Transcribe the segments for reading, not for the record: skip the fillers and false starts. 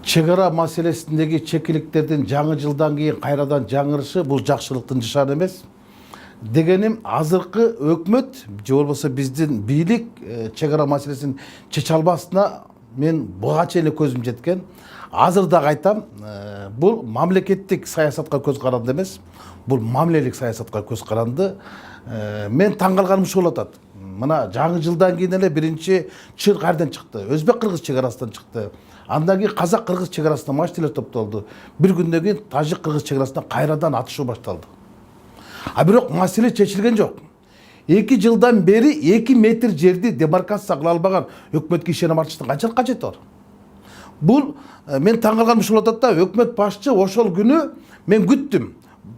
чек ара маселесиндеги чекиликтердин жаңы жылдан кийин кайрадан жаңырышы бул жакшылыктын нышаны эмес. Дегеним азыркы өкмөт же болбосо биздин бийлик чек ара маселесин чече албасына мен буга чейин көзүм жеткен. Азыр да айтам, бул мамлекеттик саясатка көз каранды эмес, бул мамилелик саясатка көз каранды. Мен таң калганым ушул болуп атат. Мына жаңы жылдан кийин эле биринчи чыр кайерден чыкты? Өзбек-кыргыз чек арасынан чыкты. Андан кийин казак-кыргыз чек арасына машиналар топтолду. Бир күндөн кийин тажик-кыргыз чек арасына кайрадан атышуу башталды. А бирок маселе чечилген жок. 2 жылдан бери 2 метр жерди демаркация кыла албаган өкмөткө ишеним артыштын канчалык кажети бар? Бул мен таң калганым ушул болуп атат да, өкмөт башчы ошол күнү мен күттүм.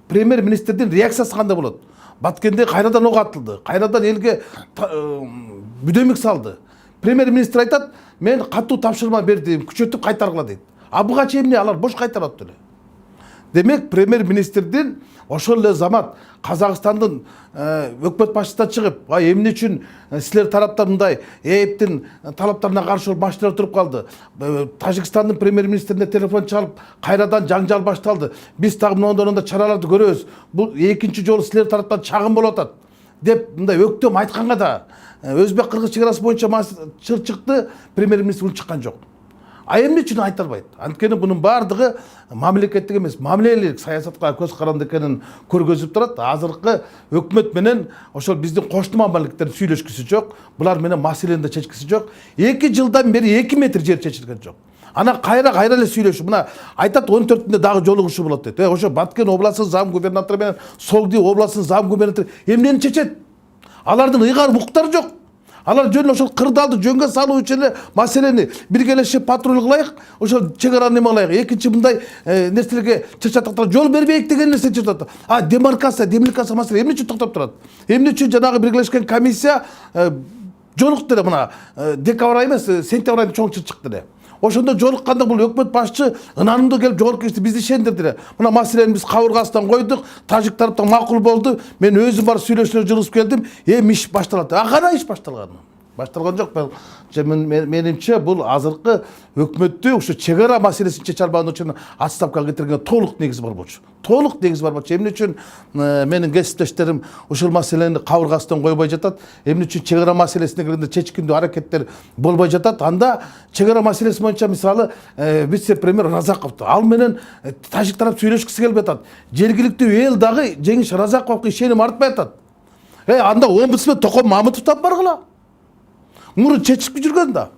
Премьер-министрдин реакциясы кандай болот? Баткенде кайрадан ок атылды, кайрадан элге бүдөмүк салды. Премьер-министр айтат, мен катуу тапшырма бердим, күчөтүп кайтаргыла дейт. А буга чейин алар бош кайтарат эле. Демек премьер-министрдин ошол эле замат Казакстандын өкмөт башчысына чыгып, эмне үчүн силер тараптар мындай ээптин талаптарына каршы машиналар туруп калды. Тажикстандын премьер-министрине телефон чалып, кайрадан жаңжал башталды. Биз дагы мындай чараларды көрөбүз. Бул экинчи жолу силер тараптан чагым болуп атат деп мындай өктөм айтканга да өзбек-кыргыз чек арасы боюнча чыр чыкты, премьер-министр чыккан жок. А эмне үчүн айта албайт? Анткени бунун бардыгы мамлекеттик эмес, мамилелик саясатка көз каранды экенин көргөзүп турат. Азыркы өкмөт менен ошол биздин кошну мамлекеттер сүйлөшкүсү жок. Булар менен маселени да чечкиси жок. 2 жылдан бери 2 метр жер чечилген жок. Ана кайра эле сүйлөшүп, мына айтат 14-нде дагы жолугушуу болот дейт. Ошо Баткен областынын зам губернатору менен Солди областынын зам губернатору эмнени чечет? Алардын ыйгар укуктары жок. Алар жөн ошол кырдаалды жөнгө салуу үчүн эле маселени биргелешип патруль кылайык, ошол чек араны эме кылайык. Экинчи мындай нерселерге чырчатактар жол бербейик деген нерсе чырчатат. А демаркация маселе эмне үчүн токтоп турат? Эмне үчүн жанагы биргелешкен комиссия жолукту эле мына декабрь айы эмес, сентябрь айында чоң чыр чыкты эле. Ошондо жолукканда бул өкмөт башчы ынанымдуу келип жогорку кеңеште бизди ишендирди эле. Мына маселени биз кабыргасынан койдук, тажик тараптан макул болду. Мен өзүм бар сүйлөшүүлөр жылысып келдим. Иш башталат. Кана иш башталган? Башталган жок. Менимче бул азыркы өкмөттү ушу чек ара маселесин чече албаган үчүн отставкага кетирген толук негиз бар болчу. Толук негиз бар болчу. Эмне үчүн менин кесиптештерим ушул маселени кабыргасынан койбой жатат? Эмне үчүн чек ара маселесине киргенде чечкиндүү аракеттер болбой жатат? Анда чек ара маселеси боюнча мисалы вице-премьер Разаковду ал менен тажик тарап сүйлөшкүсү келбей атат. Жергиликтүү эл дагы Жеңиш Разаковго ишеним артпай атат. Анда омбудсмен Током Мамытов тап баргыла. Мурун чечип жүргөн да.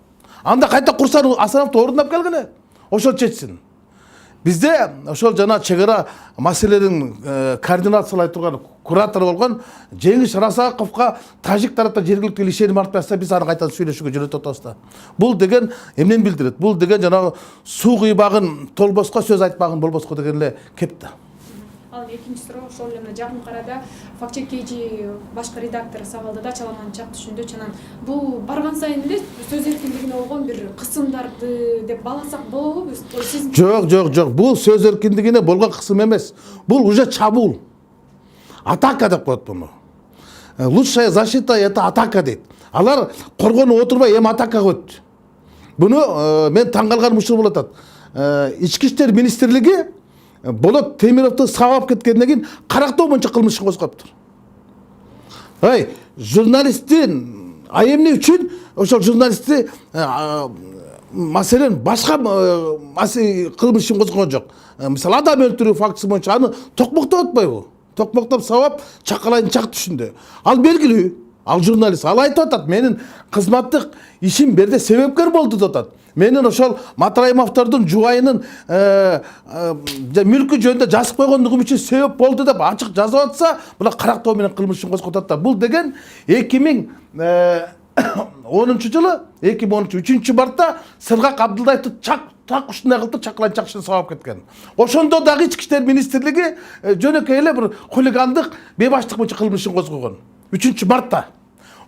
Анда кайта Курсан Асановду орундап келгиле. Ошол чечсин. Бизде ошол жана чек ара маселелерин координациялай турган куратор болгон Жеңиш Разаковго тажик тараптан жергиликтүү эл ишеним артпаса биз аны кайта сүйлөшүүгө жөнөтүп атабыз да. Бул деген эмнени билдирет? Бул деген жанагы суу кыйбагын толбоско сөз айтпагын болбоско деген эле кеп да. Ал экинчи суроо ошол эле жакын арада факт чеккейчи башкы редактор сабалда да чаламан чак түшүндү. Чанан бул барган сайын эле сөз эркиндигине болгон бир кысымдарды деп баласак болобу? Жок. Бул сөз эркиндигине болгон кысым эмес. Бул уже чабуул. Атака деп коет муну. Лучшая защита это атака дейт. Алар коргонуп отурбай эми атакага өттү. Буну мен таң калганым ушул болуп атат. Ички иштер министрлиги Болот Темировду сабап кеткенден кийин карактоо боюнча кылмыш ишин козгоптур. Журналисттин эмне үчүн ошол журналистти маселен башка кылмыш ишин козгогон жок. Мисалы адам өлтүрүү фактысы боюнча аны токмоктоп атпайбы? Токмоктоп сабап чакалайдын чак түшүндө. Ал белгилүү. Ал журналист. Ал айтып атат, менин кызматтык ишим берде себепкер болду деп атат. Менин ошол Матраимовдордун жубайынын мүлкү жөнүндө жазып койгондугум үчүн себеп болду деп ачык жазып атса, була карактоо менен кылмыш ишин козготот да. Бул деген 2010 жылы 3 мартта Сыргак Абдылдаевди так ушундай кылып чакалайын чакшын сабап кеткен. Ошондо дагы ички иштер министрлиги жөнөкөй эле бир хулигандык, бейбаштык боюнча кылмыш ишин козгогон. 3 мартта.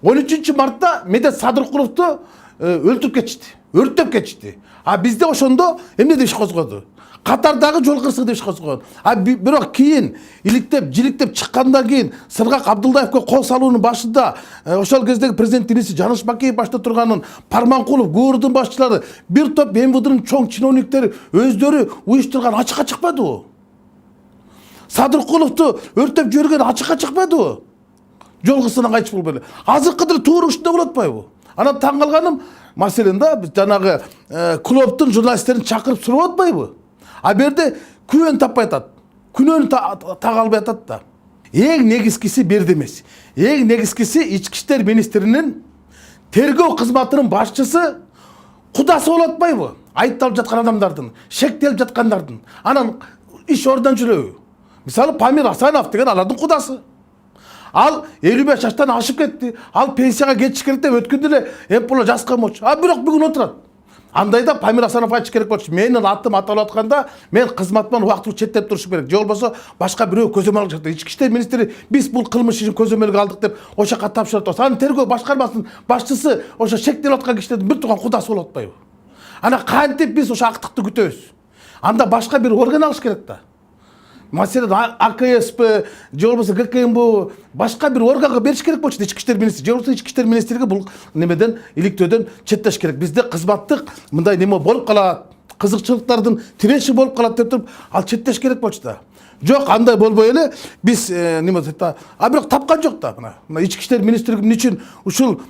13 мартта Медет Садыркуловду өлтүрүп кетишти, өрттөп кетишти. А бизде ошондо эмне деп иш козгоду? Катардагы жол кырсыгы деп иш козгогон. А бирок кийин иликтеп, жиликтеп чыккандан кийин Сыргак Абдулдаевге кол салуунун башында ошол кездеги президент иниси Жаныш Бакеев башта турганын Парманкулов, ГУРдун башчылары, бир топ МВДнын чоң чиновниктери өздөрү уюштурган ачыкка чыкпадыбы? Садыркуловду өртөп жиберген ачыкка чыкпадыбы? Жол кырсыгынан кайтыш болуп эле. Азыркы тиле туура ушундай болуп атпайбы? Анан таң калганым, маселен да биз жанагы клубтун журналисттерин чакырып сурап атпайбы? А берде күбөнү таппай атат. Күнөөнү тага албай атат да. Эң негизгиси берде эмес. Эң негизгиси ички иштер министринин тергөө кызматынын башчысы кудасы болуп атпайбы? Айыпталып жаткан адамдардын, шектелип жаткандардын. Анан иш ордон жүрөбү? Мисалы Памир Асанов деген алардын кудасы. Ал 55 жаштан ашып кетти. Ал пенсияга кетиш керек деп өткөндө эле эмполо жаска болчу. А бирок бүгүн отурат. Андайда Памир Асанов айтыш керек болчу. Менин атым аталып атканда мен кызматыман убактылуу четтеп турушум керек. Же болбосо башка бирөө көзөмөл алып жатты. Ички иштер министри биз бул кылмыш ишин көзөмөлгө алдык деп ошол жака тапшырып атат. Анын тергөө башкармасынын башчысы ошо шектелип аткан кишилердин бир тууган кудасы болуп атпайбы? Ана кантип биз ошо актыкты күтөбүз? Анда башка бир орган алыш керек да. Маселен АКСП, же болбосо ГКМБ башка бир органга бериш керек болчу ички иштер министри. Же болбосо ички иштер министрлиги бул немеден иликтөөдөн четтеш керек. Бизде кызматтык мындай неме болуп калат, кызыкчылыктардын тиреши болуп калат деп туруп ал четтеш керек болчу да. Жок, андай болбой эле биз неме да. А бирок тапкан жок да. Мына ички иштер министрлиги эмне үчүн ушул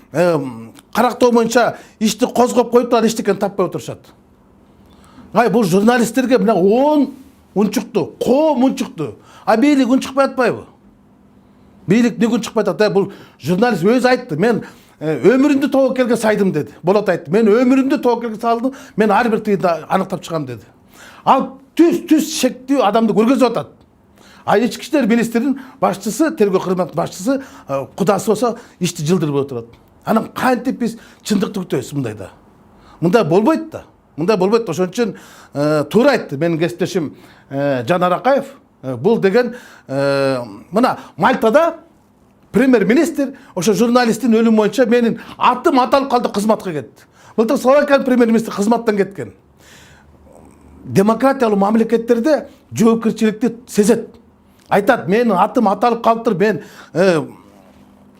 карактоо боюнча ишти козгоп коюп турган эчтекени таппай отурушат? Бул журналисттерге мына 10 унчукту, коом унчукту. А бийлик унчукпай атпайбы? Бийлик эмне унчукпай атат? Бул журналист өзү айтты. Мен өмүрүмдү тобокелге сайдым деди. Болот айтты. Мен өмүрүмдү тобокелге салдым. Мен ар бир тыйынды аныктап чыгам деди. Ал түз шектүү адамды көргөзүп атат. А ички иштер министринин башчысы, тергөө кызматынын башчысы кудасы болсо ишти жылдырып отурат. Анан кантип биз чындыкты күтөбүз мындайда? Мындай болбойт да. Мындай болбойт. Ошон үчүн туура айтты менин кесиптешим Жанар Акаев. Бул деген мына Мальтада премьер-министр ошо журналисттин өлүмү боюнча менин атым аталып калды, кызматка кетти. Былтыр Словакиянын премьер-министри кызматтан кеткен. Демократиялуу мамлекеттерде жоопкерчиликти сезет. Айтат, менин атым аталып калыптыр, мен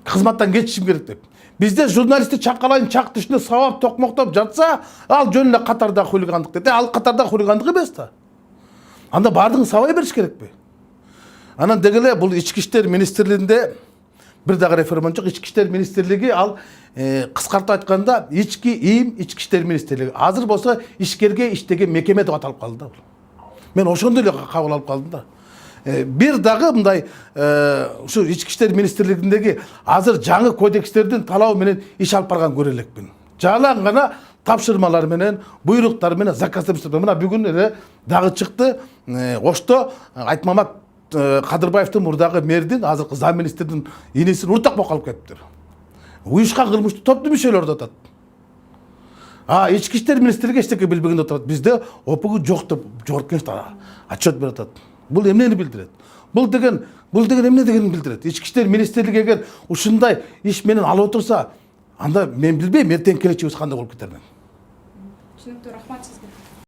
кызматтан кетишим керек деп. Бизде журналистти чакалайын чак түшүнө сабап токмоктоп жатса, ал жөн эле катардагы хулигандык дейт. Ал катардагы хулигандык эмес да. Анда бардыгын сабай бериш керекпи? Анан деги эле бул ички иштер министрлигинде бир дагы реформа жок. Ички иштер министрлиги ал кыскартып айтканда ички ИИМ ички иштер министрлиги. Азыр болсо ишкерге иштеген мекеме деп аталып калды да. Мен ошондой эле кабыл алып калдым да. Бир дагы мындай ушу ички иштер министрлигиндеги азыр жаңы кодекстердин талабы менен иш алып барган көрө элекмин. Жалаң гана тапшырмалар менен, буйруктар менен, заказдар менен. Мына бүгүн эле дагы чыкты. Ошто Айтмамат Кадырбаевдин мурдагы мэрдин, азыркы зам министрдин инисин уртак болуп калып кетиптир. Уюшкан кылмыштуу топтун мүчөлөрү да атат. Ички иштер министрлиги эчтеке билбегенде отурат. Бизде опугу жок деп жоопкерчилик отчет берип атат. Бул эмнени билдирет? Бул деген эмне дегенин билдирет? Ички иштер министрлиги эгер ушундай иш менен алып отурса, анда мен билбейм, эртең келечегибиз кандай болуп кетерин. Түшүнүктүү, рахмат сизге.